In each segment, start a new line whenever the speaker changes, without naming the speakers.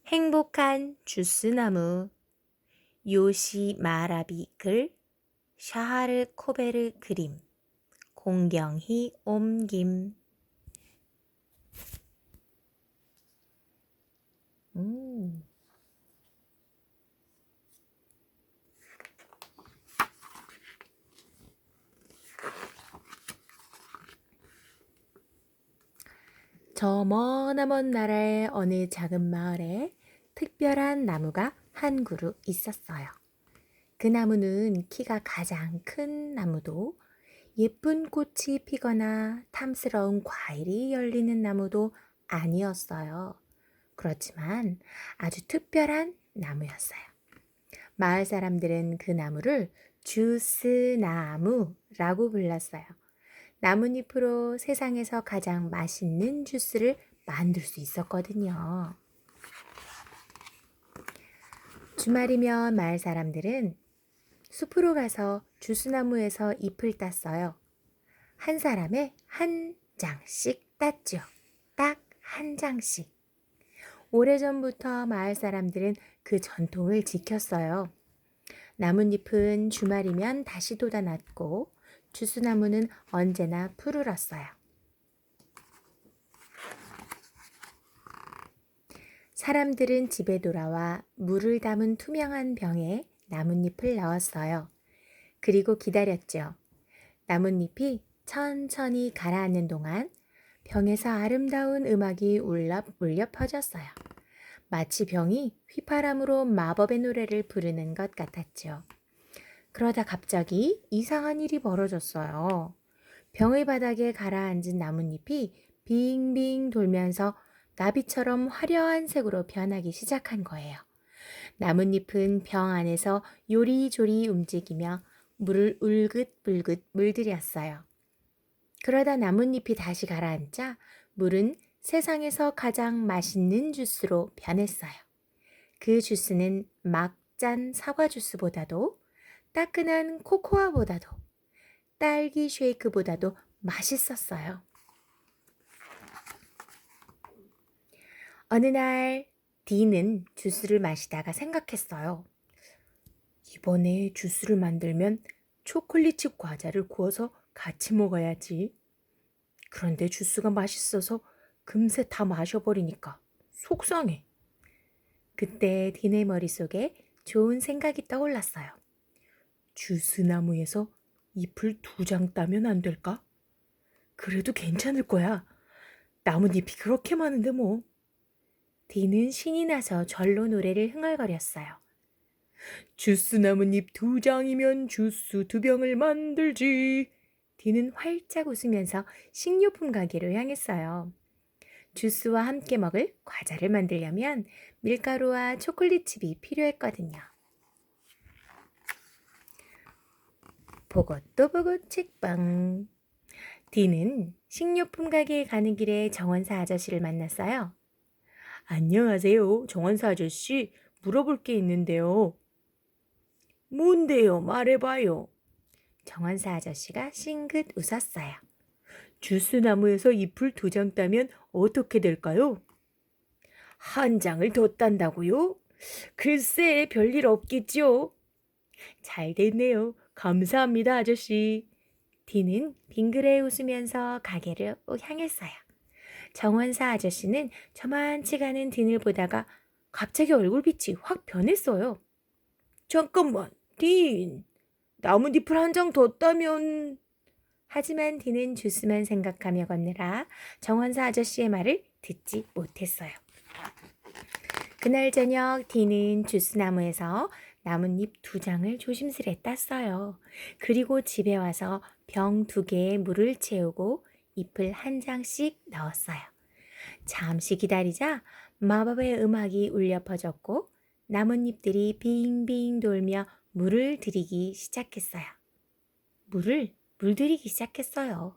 행복한 주스나무 요시 마라비 글 샤하르 코베르 그림 공경희 옮김 음. 저 머나먼 나라의 어느 작은 마을에 특별한 나무가 한 그루 있었어요. 그 나무는 키가 가장 큰 나무도 예쁜 꽃이 피거나 탐스러운 과일이 열리는 나무도 아니었어요. 그렇지만 아주 특별한 나무였어요. 마을 사람들은 그 나무를 주스나무라고 불렀어요. 나뭇잎으로 세상에서 가장 맛있는 주스를 만들 수 있었거든요. 주말이면 마을 사람들은 숲으로 가서 주스나무에서 잎을 땄어요. 한 사람에 한 장씩 땄죠. 딱 한 장씩. 오래전부터 마을 사람들은 그 전통을 지켰어요. 나뭇잎은 주말이면 다시 돋아났고 주스나무는 언제나 푸르렀어요. 사람들은 집에 돌아와 물을 담은 투명한 병에 나뭇잎을 넣었어요. 그리고 기다렸죠. 나뭇잎이 천천히 가라앉는 동안 병에서 아름다운 음악이 울려 퍼졌어요. 마치 병이 휘파람으로 마법의 노래를 부르는 것 같았죠. 그러다 갑자기 이상한 일이 벌어졌어요. 병의 바닥에 가라앉은 나뭇잎이 빙빙 돌면서 나비처럼 화려한 색으로 변하기 시작한 거예요. 나뭇잎은 병 안에서 요리조리 움직이며 물을 울긋불긋 물들였어요. 그러다 나뭇잎이 다시 가라앉자 물은 세상에서 가장 맛있는 주스로 변했어요. 그 주스는 막 짠 사과 주스보다도 따끈한 코코아보다도 딸기 쉐이크보다도 맛있었어요. 어느 날 디는 주스를 마시다가 생각했어요. 이번에 주스를 만들면 초콜릿칩 과자를 구워서 같이 먹어야지. 그런데 주스가 맛있어서 금세 다 마셔버리니까 속상해. 그때 디네 머릿속에 좋은 생각이 떠올랐어요. 주스나무에서 잎을 2장 따면 안 될까? 그래도 괜찮을 거야. 나뭇잎이 그렇게 많은데 뭐. 디는 신이 나서 절로 노래를 흥얼거렸어요. 주스 나뭇잎 2장이면 주스 2병을 만들지. 디는 활짝 웃으면서 식료품 가게로 향했어요. 주스와 함께 먹을 과자를 만들려면 밀가루와 초콜릿칩이 필요했거든요. 보고 또 보고 책방. 디는 식료품 가게에 가는 길에 정원사 아저씨를 만났어요. 안녕하세요, 정원사 아저씨. 물어볼 게 있는데요. 뭔데요? 말해봐요. 정원사 아저씨가 싱긋 웃었어요. 주스나무에서 잎을 2장 따면 어떻게 될까요? 한 장을 더 딴다고요? 글쎄, 별일 없겠죠. 잘 됐네요. 감사합니다, 아저씨. 디는 빙그레 웃으면서 가게를 향했어요. 정원사 아저씨는 저만치 가는 딘을 보다가 갑자기 얼굴빛이 확 변했어요. 잠깐만, 딘. 나뭇잎을 한 장 더 따면... 하지만 딘은 주스만 생각하며 걷느라 정원사 아저씨의 말을 듣지 못했어요. 그날 저녁 딘은 주스나무에서 나뭇잎 2장을 조심스레 땄어요. 그리고 집에 와서 병 2개에 물을 채우고 잎을 한 장씩 넣었어요. 잠시 기다리자 마법의 음악이 울려 퍼졌고 나뭇잎들이 빙빙 돌며 물을 들이기 시작했어요. 물들이기 시작했어요.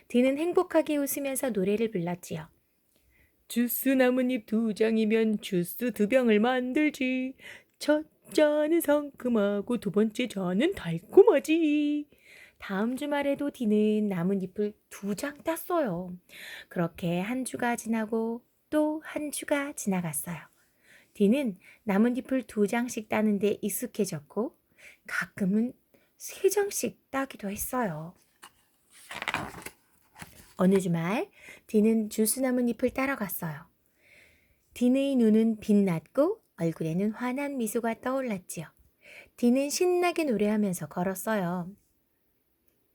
디는 행복하게 웃으면서 노래를 불렀지요. 주스 나뭇잎 2장이면 주스 2병을 만들지. 첫 잔은 상큼하고 2번째 잔은 달콤하지. 다음 주말에도 디는 나뭇잎을 2장 땄어요. 그렇게 한 주가 지나고 또 한 주가 지나갔어요. 디는 나뭇잎을 2장씩 따는데 익숙해졌고 가끔은 3장씩 따기도 했어요. 어느 주말 디는 주스 나뭇잎을 따러 갔어요. 디의 눈은 빛났고 얼굴에는 환한 미소가 떠올랐지요. 디는 신나게 노래하면서 걸었어요.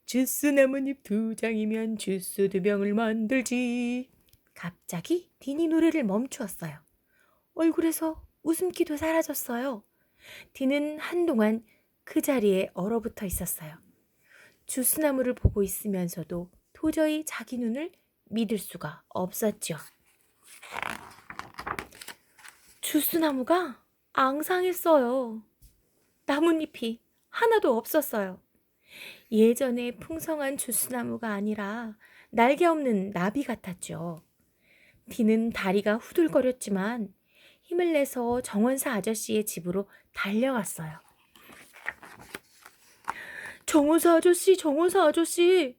주스 나뭇잎 2장이면 주스 2병을 만들지. 갑자기 디니 노래를 멈추었어요. 얼굴에서 웃음기도 사라졌어요. 디는 한동안 그 자리에 얼어붙어 있었어요. 주스나무를 보고 있으면서도 도저히 자기 눈을 믿을 수가 없었죠. 주스나무가 앙상했어요. 나뭇잎이 하나도 없었어요. 예전에 풍성한 주스나무가 아니라 날개 없는 나비 같았죠. 디는 다리가 후들거렸지만 힘을 내서 정원사 아저씨의 집으로 달려갔어요. 정원사 아저씨, 정원사 아저씨!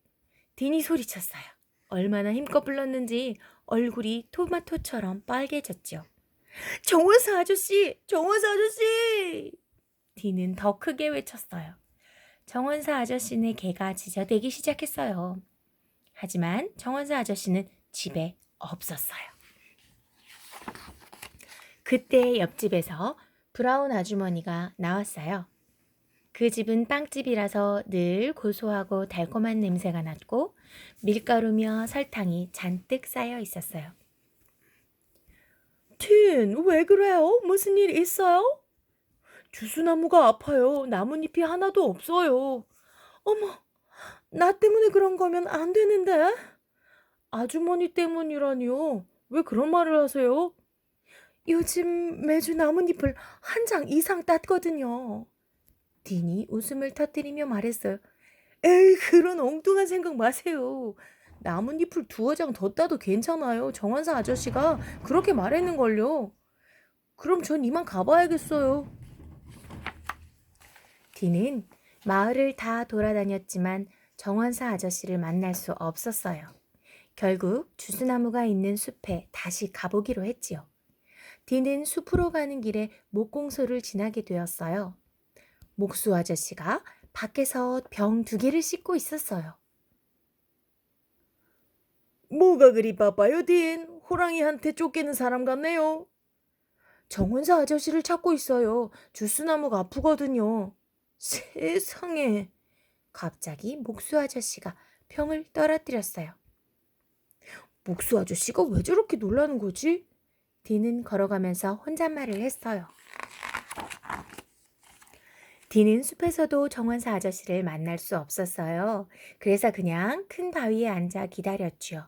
디니 소리쳤어요. 얼마나 힘껏 불렀는지 얼굴이 토마토처럼 빨개졌죠. 정원사 아저씨! 정원사 아저씨! 디는 더 크게 외쳤어요. 정원사 아저씨네 개가 지저대기 시작했어요. 하지만 정원사 아저씨는 집에 없었어요. 그때 옆집에서 브라운 아주머니가 나왔어요. 그 집은 빵집이라서 늘 고소하고 달콤한 냄새가 났고 밀가루며 설탕이 잔뜩 쌓여 있었어요. 틴, 왜 그래요? 무슨 일 있어요? 주스나무가 아파요. 나뭇잎이 하나도 없어요. 어머, 나 때문에 그런 거면 안 되는데. 아주머니 때문이라니요. 왜 그런 말을 하세요? 요즘 매주 나뭇잎을 1장 이상 땄거든요. 디니 웃음을 터뜨리며 말했어요. 에이, 그런 엉뚱한 생각 마세요. 나뭇잎을 2장 더 따도 괜찮아요. 정원사 아저씨가 그렇게 말했는걸요. 그럼 전 이만 가봐야겠어요. 디는 마을을 다 돌아다녔지만 정원사 아저씨를 만날 수 없었어요. 결국 주스나무가 있는 숲에 다시 가보기로 했지요. 디는 숲으로 가는 길에 목공소를 지나게 되었어요. 목수 아저씨가 밖에서 병 2개를 씻고 있었어요. 뭐가 그리 바빠요, 딘? 호랑이한테 쫓기는 사람 같네요. 정원사 아저씨를 찾고 있어요. 주스나무가 아프거든요. 세상에. 갑자기 목수 아저씨가 병을 떨어뜨렸어요. 목수 아저씨가 왜 저렇게 놀라는 거지? 디는 걸어가면서 혼잣말을 했어요. 디는 숲에서도 정원사 아저씨를 만날 수 없었어요. 그래서 그냥 큰 바위에 앉아 기다렸죠.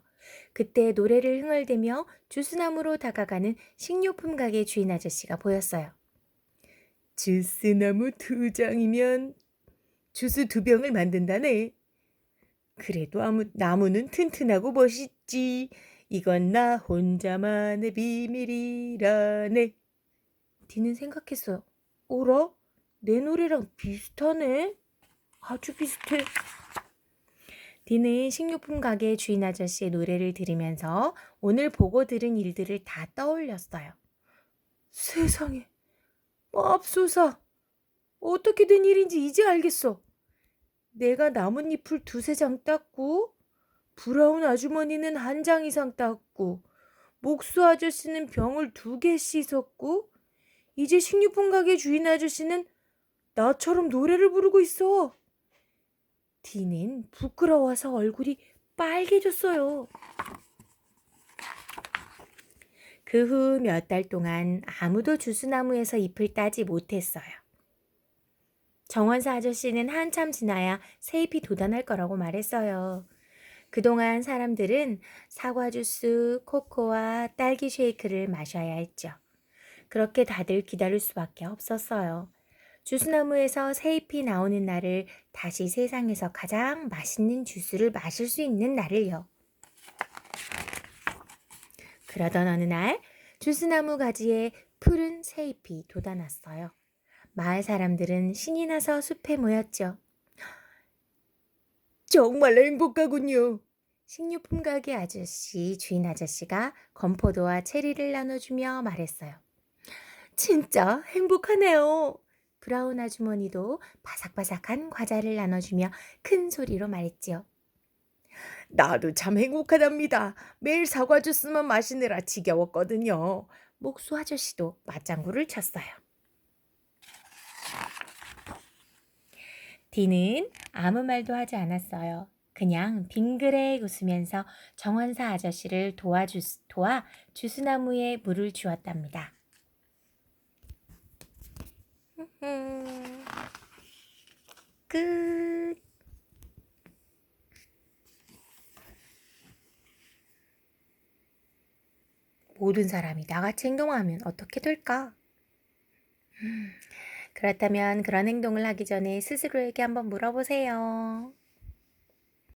그때 노래를 흥얼대며 주스나무로 다가가는 식료품 가게 주인 아저씨가 보였어요. 주스나무 2장이면 주스 2병을 만든다네. 그래도 나무는 튼튼하고 멋있지. 이건 나 혼자만의 비밀이라네. 디는 생각했어요. 어라? 내 노래랑 비슷하네? 아주 비슷해. 디는 식료품 가게 주인 아저씨의 노래를 들으면서 오늘 보고 들은 일들을 다 떠올렸어요. 세상에, 맙소사. 어떻게 된 일인지 이제 알겠어. 내가 나뭇잎을 2-3장 땄고 브라운 아주머니는 1장 이상 땄고 목수 아저씨는 병을 2개 씻었고 이제 식료품 가게 주인 아저씨는 나처럼 노래를 부르고 있어. 디는 부끄러워서 얼굴이 빨개졌어요. 그 후 몇 달 동안 아무도 주스나무에서 잎을 따지 못했어요. 정원사 아저씨는 한참 지나야 새 잎이 돋아날 거라고 말했어요. 그동안 사람들은 사과 주스, 코코와 딸기 쉐이크를 마셔야 했죠. 그렇게 다들 기다릴 수밖에 없었어요. 주스나무에서 새 잎이 나오는 날을 다시 세상에서 가장 맛있는 주스를 마실 수 있는 날을요. 그러던 어느 날 주스나무 가지에 푸른 새 잎이 돋아났어요. 마을 사람들은 신이 나서 숲에 모였죠. 정말 행복하군요. 식료품 가게 주인 아저씨가 건포도와 체리를 나눠주며 말했어요. 진짜 행복하네요. 브라운 아주머니도 바삭바삭한 과자를 나눠주며 큰 소리로 말했지요. 나도 참 행복하답니다. 매일 사과 주스만 마시느라 지겨웠거든요. 목수 아저씨도 맞장구를 쳤어요. 디는 아무 말도 하지 않았어요. 그냥 빙그레 웃으면서 정원사 아저씨를 도와 주스나무에 물을 주었답니다. 끝. 모든 사람이 나같이 행동하면 어떻게 될까? 그렇다면 그런 행동을 하기 전에 스스로에게 한번 물어보세요.